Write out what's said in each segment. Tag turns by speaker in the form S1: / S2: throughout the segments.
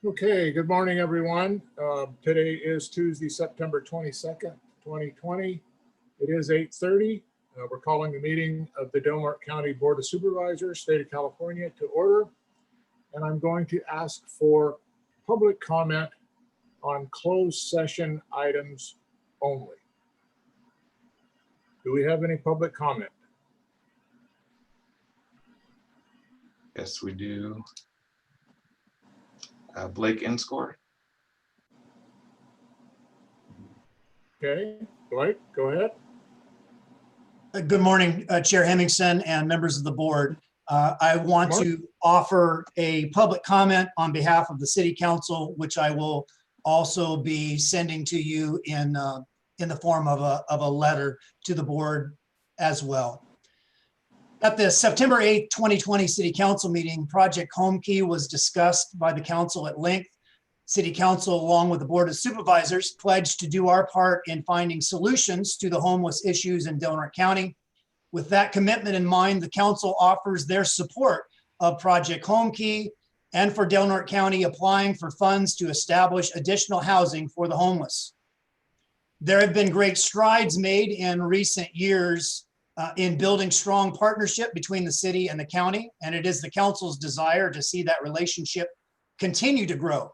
S1: Okay, good morning, everyone. Today is Tuesday, September 22nd, 2020. It is 8:30. We're calling the meeting of the Del Norte County Board of Supervisors, State of California, to order. And I'm going to ask for public comment on closed session items only. Do we have any public comment?
S2: Yes, we do. Blake Inscore.
S1: Okay, Blake, go ahead.
S3: Good morning, Chair Hemmingson and members of the board. I want to offer a public comment on behalf of the City Council, which I will also be sending to you in the form of a letter to the board as well. At the September 8th, 2020 City Council meeting, Project Home Key was discussed by the council at length. City Council, along with the Board of Supervisors, pledged to do our part in finding solutions to the homeless issues in Del Norte County. With that commitment in mind, the council offers their support of Project Home Key and for Del Norte County applying for funds to establish additional housing for the homeless. There have been great strides made in recent years in building strong partnership between the city and the county, and it is the council's desire to see that relationship continue to grow.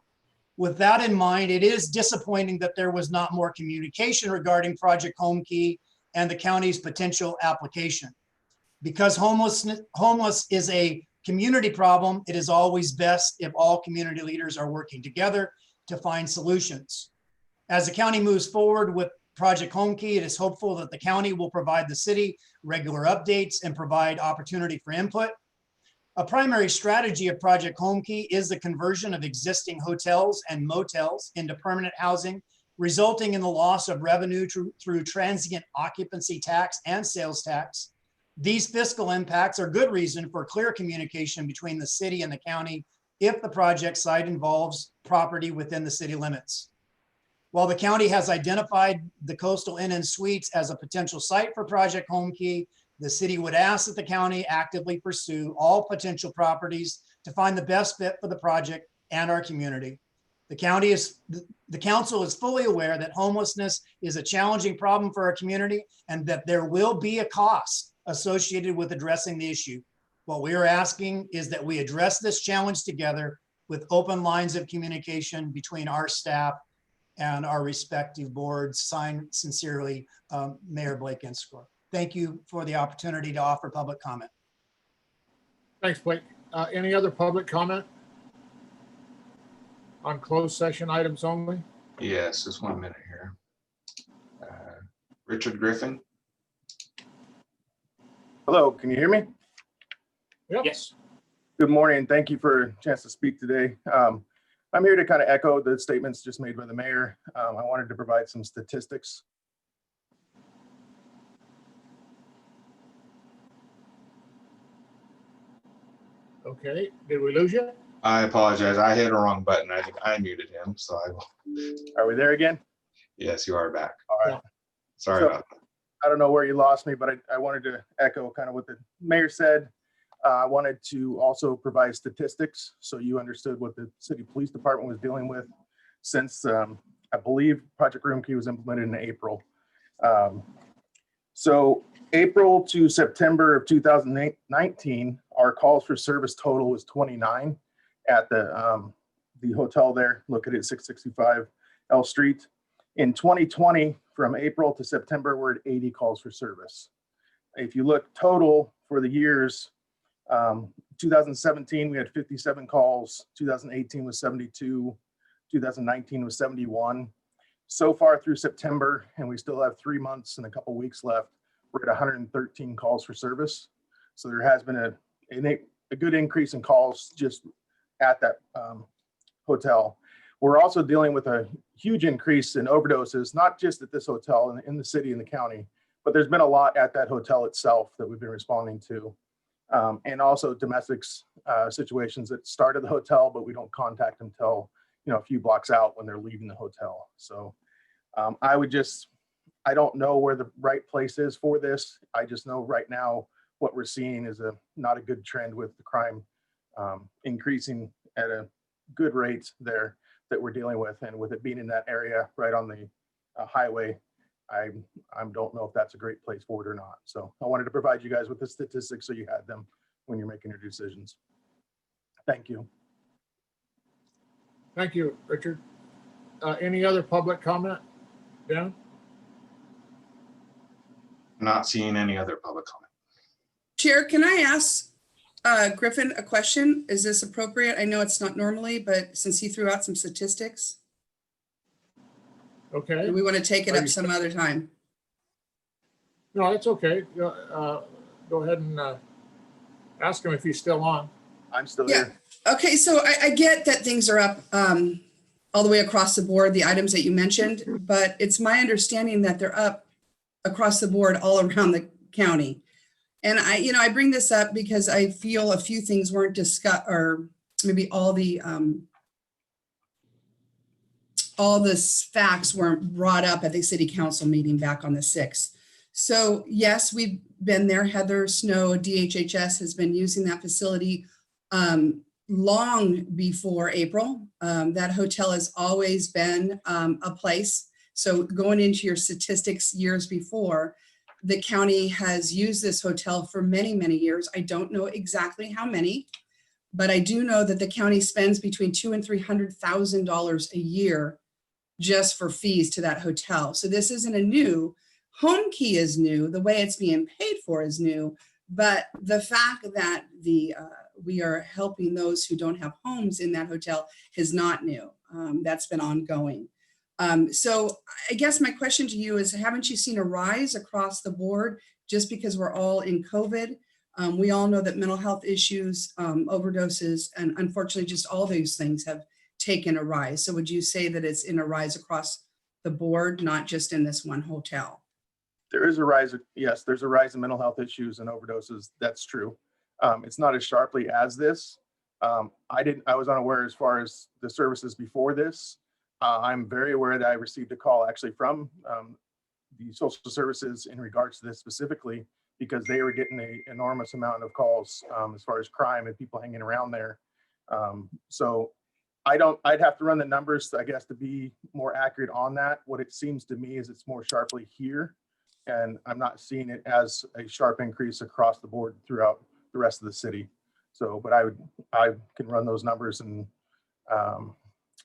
S3: With that in mind, it is disappointing that there was not more communication regarding Project Home Key and the county's potential application. Because homeless is a community problem, it is always best if all community leaders are working together to find solutions. As the county moves forward with Project Home Key, it is hopeful that the county will provide the city regular updates and provide opportunity for input. A primary strategy of Project Home Key is the conversion of existing hotels and motels into permanent housing, resulting in the loss of revenue through transient occupancy tax and sales tax. These fiscal impacts are good reason for clear communication between the city and the county if the project site involves property within the city limits. While the county has identified the Coastal Inn and Suites as a potential site for Project Home Key, the city would ask that the county actively pursue all potential properties to find the best fit for the project and our community. The council is fully aware that homelessness is a challenging problem for our community and that there will be a cost associated with addressing the issue. What we are asking is that we address this challenge together with open lines of communication between our staff and our respective boards. Signed sincerely, Mayor Blake Inscore. Thank you for the opportunity to offer public comment.
S1: Thanks, Blake. Any other public comment on closed session items only?
S2: Yes, just 1 minute here. Richard Griffin.
S4: Hello, can you hear me?
S1: Yep.
S3: Yes.
S4: Good morning. Thank you for a chance to speak today. I'm here to kind of echo the statements just made by the mayor. I wanted to provide some statistics.
S1: Okay, did we lose you?
S2: I apologize. I hit a wrong button. I think I muted him. So I will.
S4: Are we there again?
S2: Yes, you are back.
S4: All right.
S1: Yeah.
S2: Sorry
S4: So,
S2: about that.
S4: I don't know where you lost me, but I wanted to echo kind of what the mayor said. I wanted to also provide statistics so you understood what the city police department was dealing with since I believe Project Home Key was implemented in April. So April to September of 2019, our calls for service total was 29 at the hotel there, located at 665 L Street. In 2020, from April to September, we're at 80 calls for service. If you look total for the years, 2017, we had 57 calls, 2018 was 72, 2019 was 71. So far through September, and we still have 3 months and a couple weeks left, we're at 113 calls for service. So there has been a good increase in calls just at that hotel. We're also dealing with a huge increase in overdoses, not just at this hotel in the city and the county, but there's been a lot at that hotel itself that we've been responding to. And also domestics situations that start at the hotel, but we don't contact them until a few blocks out when they're leaving the hotel. So I don't know where the right place is for this. I just know right now what we're seeing is not a good trend with the crime increasing at a good rates there that we're dealing with. And with it being in that area right on the highway, I don't know if that's a great place for it or not. So I wanted to provide you guys with the statistics so you had them when you're making your decisions. Thank you.
S1: Thank you, Richard. Any other public comment? Dan?
S2: Not seeing any other public comment.
S5: Chair, can I ask Griffin a question? Is this appropriate? I know it's not normally, but since he threw out some statistics,
S1: Okay.
S5: do we want to take it
S1: Are
S5: up
S1: you-
S5: some other time?
S1: No, that's okay. Go ahead and ask him if he's still on.
S4: I'm still
S5: Yeah.
S4: here.
S5: Okay, so I get that things are up all the way across the board, the items that you mentioned, but it's my understanding that they're up across the board all around the county. And I bring this up because I feel a few things weren't discussed, or maybe all the facts weren't brought up at the city council meeting back on the 6th. So yes, we've been there. Heather Snow, DHHS, has been using that facility long before April. That hotel has always been a place. So going into your statistics years before, the county has used this hotel for many, many years. I don't know exactly how many, but I do know that the county spends between $200,000 and $300,000 a year just for fees to that hotel. So this isn't a new. Home Key is new. The way it's being paid for is new, but the fact that we are helping those who don't have homes in that hotel is not new. That's been ongoing. So I guess my question to you is, haven't you seen a rise across the board just because we're all in COVID? We all know that mental health issues, overdoses, and unfortunately just all those things have taken a rise. So would you say that it's in a rise across the board, not just in this one hotel?
S4: There is a rise. Yes, there's a rise in mental health issues and overdoses. That's true. It's not as sharply as this. I was unaware as far as the services before this. I'm very aware that I received a call actually from the social services in regards to this specifically, because they were getting an enormous amount of calls as far as crime and people hanging around there. So I'd have to run the numbers, I guess, to be more accurate on that. What it seems to me is it's more sharply here, and I'm not seeing it as a sharp increase across the board throughout the rest of the city. So, but I can run those numbers, and I'm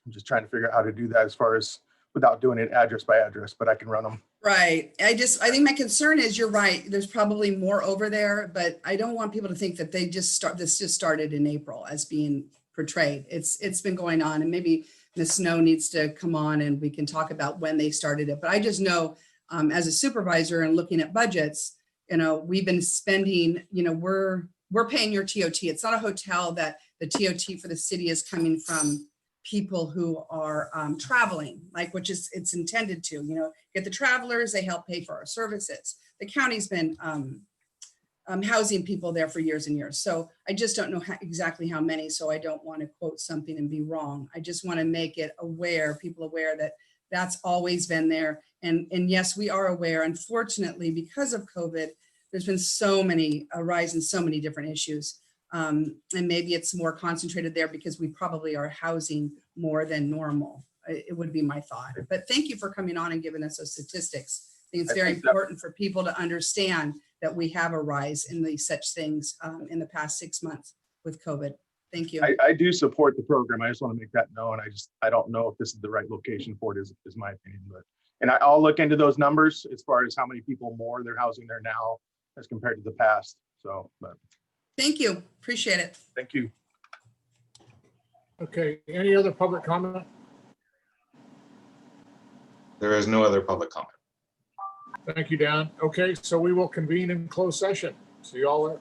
S4: just trying to figure out how to do that as far as without doing it address by address, but I can run them.
S5: Right. I think my concern is, you're right, there's probably more over there, but I don't want people to think that this just started in April as being portrayed. It's been going on, and maybe Ms. Snow needs to come on and we can talk about when they started it. But I just know as a supervisor and looking at budgets, we've been spending, we're paying your TOT. It's not a hotel that the TOT for the city is coming from people who are traveling, which is it's intended to, get the travelers, they help pay for our services. The county's been housing people there for years and years. So I just don't know exactly how many, so I don't want to quote something and be wrong. I just want to make it people aware that that's always been there. And yes, we are aware, unfortunately, because of COVID, there's been a rise in so many different issues. And maybe it's more concentrated there because we probably are housing more than normal. It would be my thought. But thank you for coming on and giving us those statistics. I think it's very important for people to understand that we have a rise in these such things in the past 6 months with COVID. Thank you.
S4: I do support the program. I just want to make that known. I don't know if this is the right location for it, is my opinion. And I'll look into those numbers as far as how many people more they're housing there now as compared to the past. So, but
S5: Thank you. Appreciate it.
S4: thank you.
S1: Okay, any other public comment?
S2: There is no other public comment.
S1: Thank you, Dan. Okay, so we will convene in closed session. See you all there.